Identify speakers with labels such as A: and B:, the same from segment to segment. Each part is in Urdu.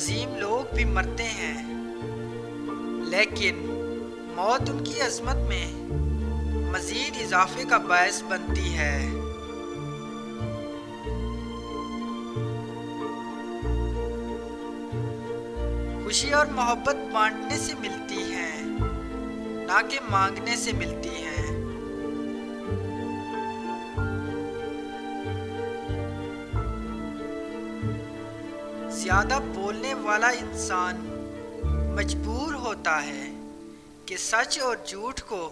A: عظیم لوگ بھی مرتے ہیں، لیکن موت ان کی عظمت میں مزید اضافے کا باعث بنتی ہے۔ خوشی اور محبت بانٹنے سے ملتی ہیں، نہ کہ مانگنے سے ملتی ہیں۔ زیادہ بولنے والا انسان مجبور ہوتا ہے کہ سچ اور جھوٹ کو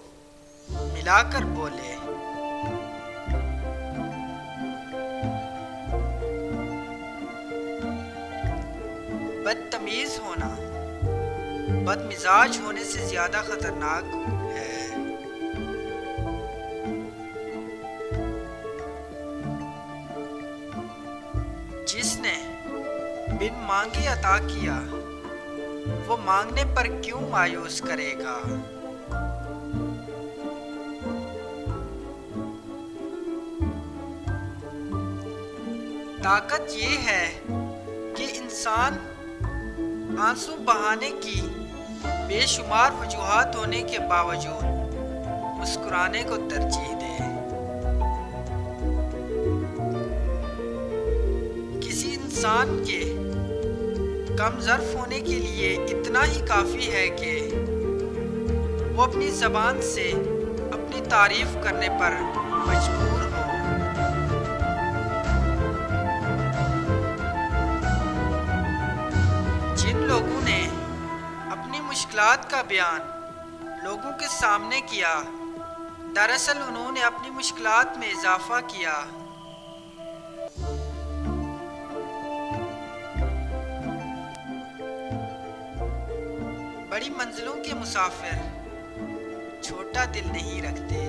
A: ملا کر بولے۔ بدتمیز ہونا بد مزاج ہونے سے زیادہ خطرناک ہے۔ جس نے بن مانگے عطا کیا، وہ مانگنے پر کیوں مایوس کرے گا؟ طاقت یہ ہے کہ انسان آنسو بہانے کی بے شمار وجوہات ہونے کے باوجود مسکرانے کو ترجیح دے۔ کسی انسان کے کم ظرف ہونے کے لیے اتنا ہی کافی ہے کہ وہ اپنی زبان سے اپنی تعریف کرنے پر مجبور ہو۔ جن لوگوں نے اپنی مشکلات کا بیان لوگوں کے سامنے کیا، دراصل انہوں نے اپنی مشکلات میں اضافہ کیا۔ بڑی منزلوں کے مسافر چھوٹا دل نہیں رکھتے۔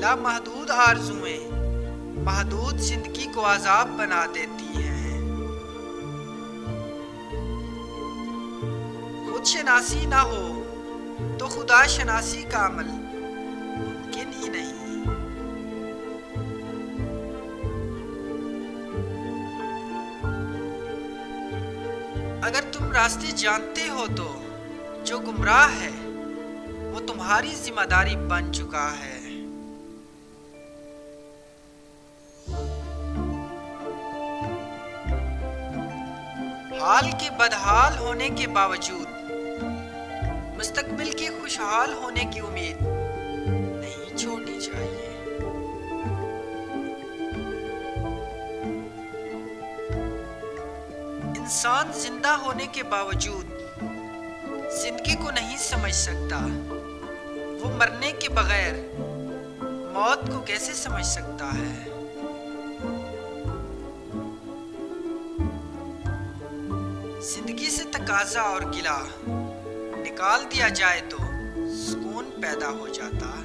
A: لامحدود آرزوئیں محدود زندگی کو عذاب بنا دیتی ہیں۔ خود شناسی نہ ہو تو خدا شناسی کا عمل ممکن ہی نہیں۔ اگر تم راستے جانتے ہو تو جو گمراہ ہے وہ تمہاری ذمہ داری بن چکا ہے۔ حال کے بدحال ہونے کے باوجود مستقبل کے خوشحال ہونے کی امید نہیں چھوڑنی چاہیے۔ انسان زندہ ہونے کے باوجود زندگی کو نہیں سمجھ سکتا، وہ مرنے کے بغیر موت کو کیسے سمجھ سکتا ہے؟ زندگی سے تقاضا اور گلہ نکال دیا جائے تو سکون پیدا ہو جاتا ہے۔